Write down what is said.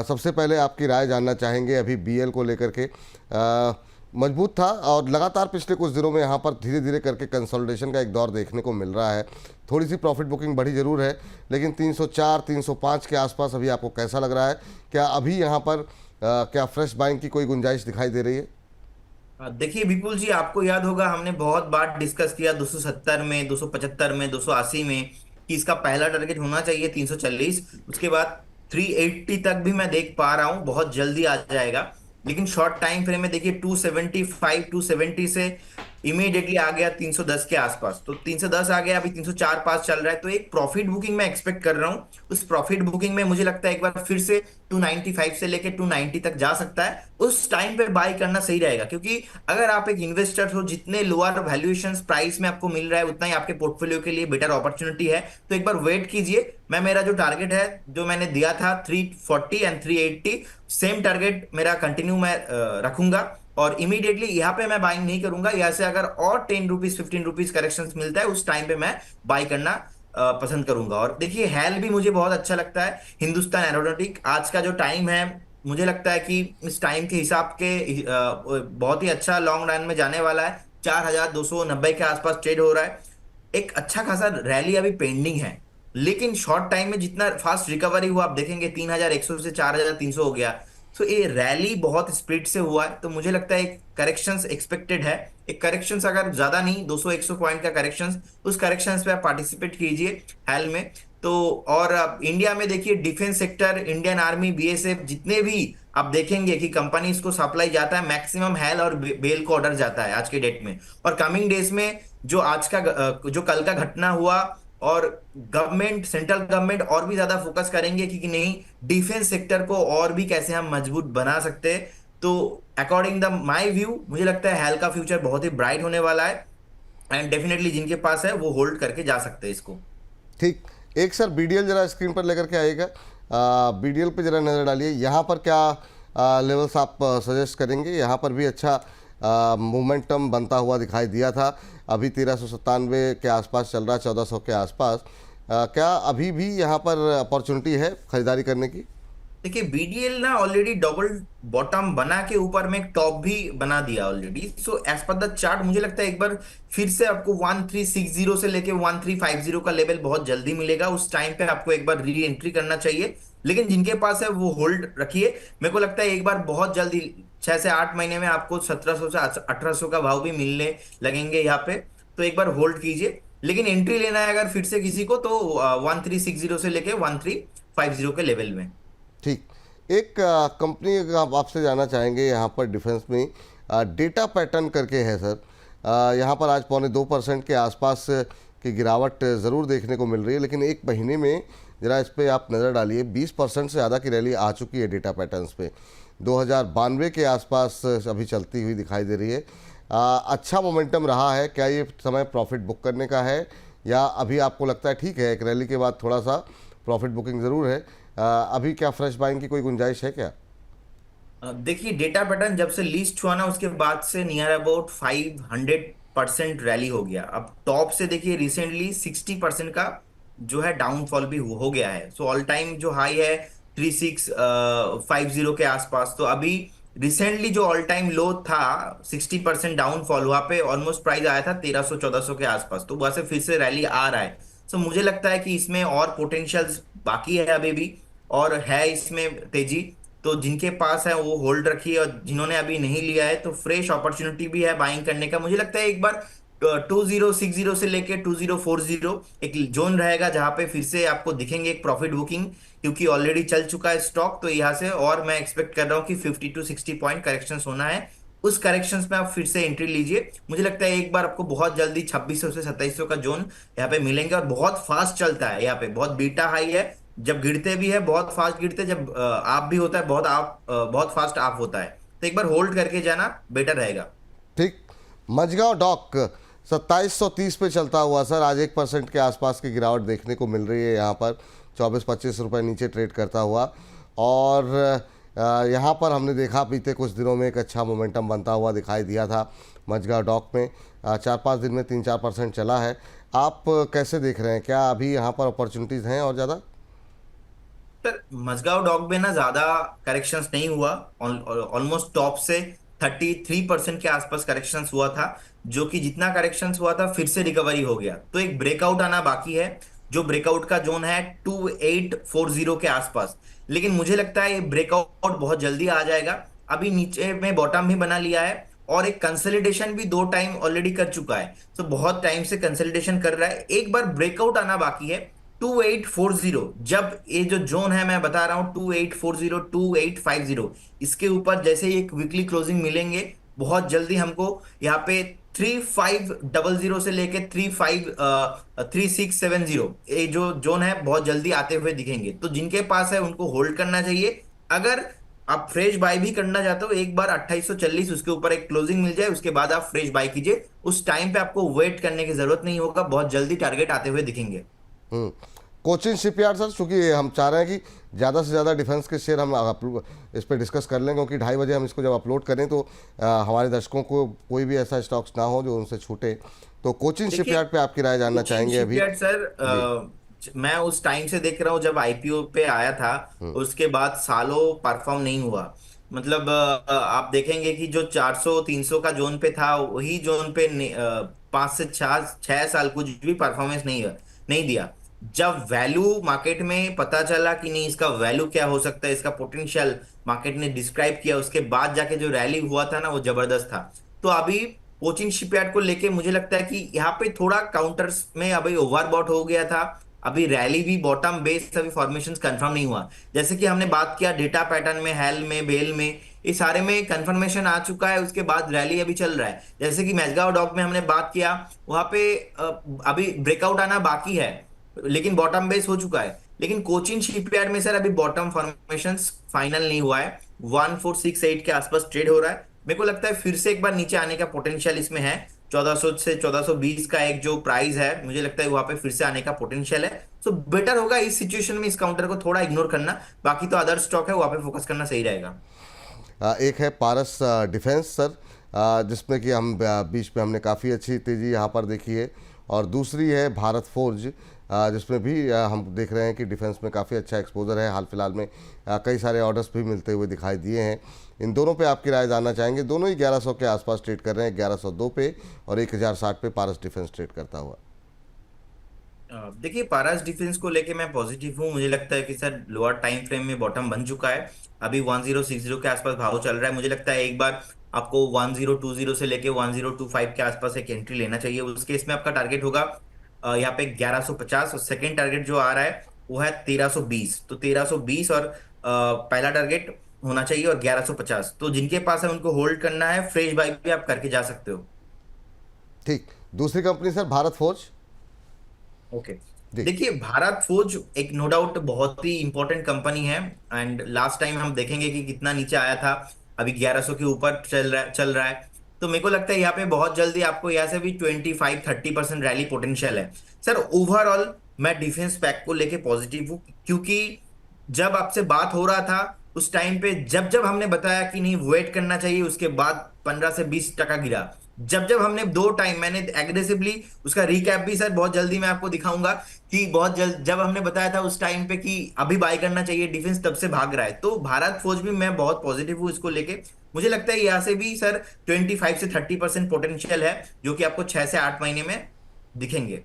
सबसे पहले आपकी राय जानना चाहेंगे अभी बीएल को लेकर के। मजबूत था और लगातार पिछले कुछ दिनों में यहाँ पर धीरे धीरे करके कंसोलिडेशन का एक दौर देखने को मिल रहा है। थोड़ी सी प्रॉफिट बुकिंग बढ़ी जरूर है, लेकिन 304 305 के आसपास अभी आपको कैसा लग रहा है? क्या अभी यहाँ पर क्या फ्रेश बाइंग की कोई गुंजाइश दिखाई दे रही है? देखिए विपुल जी, आपको याद होगा हमने बहुत बार डिस्कस किया 270 में, 275 में, 280 में कि इसका पहला टारगेट होना चाहिए 340। उसके बाद 380 तक भी मैं देख पा रहा हूं, बहुत जल्दी आ जाएगा। लेकिन शॉर्ट टाइम फ्रेम में देखिए 275 270 से इमीडिएटली आ गया 310 के आसपास। तो 310 आ गया, अभी 304 पास चल रहा है। तो एक प्रॉफिट बुकिंग मैं एक्सपेक्ट कर रहा हूं। उस प्रॉफिट बुकिंग में मुझे लगता है एक बार फिर से 295 से लेके 290 तक जा सकता है। उस टाइम पे बाय करना सही रहेगा, क्योंकि अगर आप एक इन्वेस्टर हो, जितने लोअर वैल्यूएशन प्राइस में आपको मिल रहा है उतना ही आपके पोर्टफोलियो के लिए बेटर अपॉर्चुनिटी है। तो एक बार वेट कीजिए। मेरा जो टारगेट है जो मैंने दिया था 340 एंड 380, सेम टारगेट मेरा कंटिन्यू मैं रखूंगा। और इमीडिएटली यहाँ पे मैं बाइंग नहीं करूंगा। यहाँ से अगर और 10 रुपीज 15 रुपीज करेक्शन मिलता है उस टाइम पे मैं बाय करना पसंद करूंगा। और देखिए हैल भी मुझे बहुत अच्छा लगता है। हिंदुस्तान एरोनॉटिक आज का जो टाइम है, मुझे लगता है कि इस टाइम के हिसाब के बहुत ही अच्छा लॉन्ग रन में जाने वाला है। 4290 के आसपास ट्रेड हो रहा है। एक अच्छा खासा रैली अभी पेंडिंग है, लेकिन शॉर्ट टाइम में जितना फास्ट रिकवरी हुआ आप देखेंगे 3100 से 4300 हो गया। तो ये रैली बहुत स्पीड से हुआ है। तो मुझे लगता है एक करेक्शंस एक्सपेक्टेड है। एक करेक्शंस अगर ज्यादा नहीं, 200 100 पॉइंट का करेक्शंस, उस करेक्शंस पे आप पार्टिसिपेट कीजिए हाल में। तो और अब इंडिया में देखिए defence sector, Indian army, BSF, जितने भी आप देखेंगे कि कंपनीज को सप्लाई जाता है, मैक्सिमम हेल और बेल को ऑर्डर जाता है आज के डेट में। और कमिंग डेज में जो आज का जो कल का घटना हुआ, और गवर्नमेंट, सेंट्रल गवर्नमेंट और भी ज्यादा फोकस करेंगे कि नहीं, डिफेंस सेक्टर को और भी कैसे हम मजबूत बना सकते हैं। तो अकॉर्डिंग द माय व्यू मुझे लगता है हेल का फ्यूचर बहुत ही ब्राइट होने वाला है। एंड डेफिनेटली जिनके पास है वो होल्ड करके जा सकते हैं इसको। ठीक। एक सर बीडीएल जरा स्क्रीन पर लेकर के आइएगा। बीडीएल पे जरा नज़र डालिए, यहाँ पर क्या लेवल्स आप सजेस्ट करेंगे? यहाँ पर भी अच्छा मोमेंटम बनता हुआ दिखाई दिया था। अभी 1397 के आसपास चल रहा है, 1400 के आसपास। क्या अभी भी यहाँ पर अपॉर्चुनिटी है खरीदारी करने की? देखिए बीडीएल ना ऑलरेडी डबल बॉटम बना के ऊपर में एक टॉप भी बना दिया already. So as per the chart मुझे लगता है एक बार फिर से आपको 1360 से लेके 1350 का लेवल बहुत जल्दी मिलेगा। उस टाइम पे आपको एक बार री एंट्री करना चाहिए। लेकिन जिनके पास है वो होल्ड रखिए। मेरे को लगता है एक बार बहुत जल्दी 6 से 8 महीने में आपको 1700 से 1800 का भाव भी मिलने लगेंगे यहाँ पे। तो एक बार होल्ड कीजिए। लेकिन एंट्री लेना है अगर फिर से किसी को, तो 1360 से लेके 1350 के लेवल में। ठीक। एक कंपनी आपसे जानना चाहेंगे यहाँ पर डिफेंस में, डेटा पैटर्न करके है सर। यहाँ पर आज 2.25% के आसपास की गिरावट ज़रूर देखने को मिल रही है, लेकिन एक महीने में ज़रा इस पर आप नज़र डालिए, 20% से ज़्यादा की रैली आ चुकी है डेटा पैटर्न्स पे। 2092 के आसपास अभी चलती हुई दिखाई दे रही है। अच्छा मोमेंटम रहा है। क्या ये समय प्रॉफिट बुक करने का है, या अभी आपको लगता है ठीक है एक रैली के बाद थोड़ा सा प्रॉफिट बुकिंग ज़रूर है? अभी क्या फ्रेश बाइंग की कोई गुंजाइश है क्या? देखिए डेटा पैटर्न जब से लिस्ट हुआ ना उसके बाद से नियर अबाउट 500% रैली हो गया। अब टॉप से देखिए रिसेंटली 60% का जो है डाउनफॉल भी हो गया है। सो ऑल टाइम जो हाई है 3650 के आसपास। तो अभी रिसेंटली जो ऑल टाइम लो था 60% डाउनफॉल, वहां पे ऑलमोस्ट प्राइस आया था 1300 1400 के आसपास। तो वहां से फिर से रैली आ रहा है। सो मुझे लगता है कि इसमें और पोटेंशियल्स बाकी है अभी भी, और है इसमें तेजी। तो जिनके पास है वो होल्ड रखिए, और जिन्होंने अभी नहीं लिया है तो फ्रेश अपॉर्चुनिटी भी है बाइंग करने का। मुझे लगता है एक बार 2060 से लेके 2040 एक जोन रहेगा जहां पे फिर से आपको दिखेंगे एक प्रॉफिट बुकिंग, क्योंकि ऑलरेडी चल चुका है स्टॉक। तो यहाँ से और मैं एक्सपेक्ट कर रहा हूँ कि 50 to 60 पॉइंट करेक्शन होना है। उस करेक्शंस में आप फिर से एंट्री लीजिए। मुझे लगता है एक बार आपको बहुत जल्दी 2600 से 2700 का जोन यहाँ पे मिलेंगे। और बहुत फास्ट चलता है, यहाँ पे बहुत बीटा हाई है। जब गिरते भी है बहुत फास्ट गिरते, जब आप भी होता है बहुत फास्ट आप होता है। तो एक बार होल्ड करके जाना बेटर रहेगा। ठीक। मझगांव डॉक 2730 पे चलता हुआ सर, आज 1% के आसपास की गिरावट देखने को मिल रही है। यहाँ पर 24-25 रुपये नीचे ट्रेड करता हुआ। और यहाँ पर हमने देखा बीते कुछ दिनों में एक अच्छा मोमेंटम बनता हुआ दिखाई दिया था मझगांव डॉक में। 4-5 दिन में 3-4% चला है। आप कैसे देख रहे हैं? क्या अभी यहाँ पर अपॉर्चुनिटीज़ हैं और ज़्यादा? सर मजगांव डॉग में ना ज्यादा करेक्शंस नहीं हुआ। ऑलमोस्ट टॉप से 33% के आसपास करेक्शंस हुआ था, जो कि जितना करेक्शंस हुआ था फिर से रिकवरी हो गया। तो एक ब्रेकआउट आना बाकी है, जो ब्रेकआउट का जोन है 2840 के आसपास। लेकिन मुझे लगता है ये ब्रेकआउट बहुत जल्दी आ जाएगा। अभी नीचे में बॉटम भी बना लिया है और एक कंसोलिडेशन भी 2 टाइम ऑलरेडी कर चुका है। तो बहुत टाइम से कंसोलिडेशन कर रहा है, एक बार ब्रेकआउट आना बाकी है 2840। जब ये जो जोन है मैं बता रहा हूं 2840 2850, इसके ऊपर जैसे ही एक वीकली क्लोजिंग मिलेंगे, बहुत जल्दी हमको यहाँ पे 3500 से लेके 3670 ये जो जोन है बहुत जल्दी आते हुए दिखेंगे। तो जिनके पास है उनको होल्ड करना चाहिए। अगर आप फ्रेश बाय भी करना चाहते हो, एक बार 2840 उसके ऊपर एक क्लोजिंग मिल जाए, उसके बाद आप फ्रेश बाय कीजिए। उस टाइम पे आपको वेट करने की जरूरत नहीं होगा, बहुत जल्दी टारगेट आते हुए दिखेंगे। हम्म। कोचिन शिपयार्ड सर, चूंकि हम चाह रहे हैं कि ज़्यादा से ज़्यादा डिफेंस के शेयर हम इस पर डिस्कस कर लें, क्योंकि 2:30 बजे हम इसको जब अपलोड करें तो हमारे दर्शकों को कोई भी ऐसा स्टॉक्स ना हो जो उनसे छूटे। तो कोचिन देखिए, शिपयार्ड पे आपकी राय जानना कोचिन चाहेंगे अभी। शिपयार्ड सर, जी। मैं उस टाइम से देख रहा हूँ जब आईपीओ पे आया था, उसके बाद सालों परफॉर्म नहीं हुआ। मतलब आप देखेंगे कि जो 400 300 का जोन पे था, वही जोन पे 5 से 6 साल कुछ भी परफॉर्मेंस नहीं दिया। जब वैल्यू मार्केट में पता चला कि नहीं, इसका वैल्यू क्या हो सकता है, इसका पोटेंशियल मार्केट ने डिस्क्राइब किया, उसके बाद जाके जो रैली हुआ था ना वो जबरदस्त था। तो अभी कोचिंग शिपयार्ड को लेके मुझे लगता है कि यहाँ पे थोड़ा काउंटर्स में अभी ओवरबॉट हो गया था। अभी रैली भी बॉटम बेस अभी फॉर्मेशन कंफर्म नहीं हुआ। जैसे कि हमने बात किया डेटा पैटर्न में, हेल में, बेल में, ये सारे में कंफर्मेशन आ चुका है, उसके बाद रैली अभी चल रहा है। जैसे कि मैजगांव डॉग में हमने बात किया, वहां पे अभी ब्रेकआउट आना बाकी है, लेकिन बॉटम बेस हो चुका है। लेकिन कोचिन शिपयार्ड में सर अभी बॉटम फॉर्मेशन फाइनल नहीं हुआ है, 1468 के आसपास ट्रेड हो रहा है। मेरे को लगता है फिर से एक बार नीचे आने का पोटेंशियल इसमें है। 1400 से 1420 का एक जो प्राइस है, मुझे लगता है वहां पे फिर से आने का पोटेंशियल है। सो बेटर होगा इस सिचुएशन में इस काउंटर को थोड़ा इग्नोर करना। बाकी तो अदर स्टॉक है वहां पे फोकस करना सही रहेगा। एक है पारस डिफेंस सर, जिसमें कि हम बीच में हमने काफ़ी अच्छी तेज़ी यहाँ पर देखी है। और दूसरी है भारत फोर्ज, जिसमें भी हम देख रहे हैं कि डिफेंस में काफ़ी अच्छा एक्सपोजर है। हाल फिलहाल में कई सारे ऑर्डर्स भी मिलते हुए दिखाई दिए हैं। इन दोनों पे आपकी राय जानना चाहेंगे। दोनों ही 1100 के आसपास ट्रेड कर रहे हैं, 1102 पे और 1060 पे पारस डिफेंस ट्रेड करता हुआ। देखिए, पारास डिफेंस को लेके मैं पॉजिटिव हूँ। मुझे लगता है कि सर लोअर टाइम फ्रेम में बॉटम बन चुका है। अभी 1060 के आसपास भाव चल रहा है। मुझे लगता है एक बार आपको 1020 से लेके 1025 के आसपास एक एंट्री लेना चाहिए। उस केस में आपका टारगेट होगा यहाँ पे 1150, और सेकंड टारगेट जो आ रहा है वो है 1320। तो 1320 और पहला टारगेट होना चाहिए और 1150। तो जिनके पास है उनको होल्ड करना है, फ्रेश बाय भी आप करके जा सकते हो। ठीक। दूसरी company sir Bharat Forge. Okay. जी। देखिए, भारत फोर्ज एक नो डाउट बहुत ही इंपॉर्टेंट कंपनी है। एंड लास्ट टाइम हम देखेंगे कि कितना नीचे आया था, अभी 1100 के ऊपर चल रहा है। तो मेरे को लगता है यहाँ पे बहुत जल्दी आपको यहाँ से भी 25-30% रैली पोटेंशियल है। सर ओवरऑल मैं डिफेंस पैक को लेके पॉजिटिव हूँ, क्योंकि जब आपसे बात हो रहा था उस टाइम पे, जब जब हमने बताया कि नहीं वेट करना चाहिए, उसके बाद 15 से 20 टका गिरा। जब जब हमने 2 टाइम मैंने एग्रेसिवली, उसका रिकैप भी सर बहुत जल्दी मैं आपको दिखाऊंगा कि बहुत जल्द जब हमने बताया था उस टाइम पे कि अभी बाय करना चाहिए डिफेंस, तब से भाग रहा है। तो भारत फौज भी मैं बहुत पॉजिटिव हूँ इसको लेके। मुझे लगता है यहाँ से भी सर 25 से 30% पोटेंशियल है, जो कि आपको 6 से 8 महीने में दिखेंगे।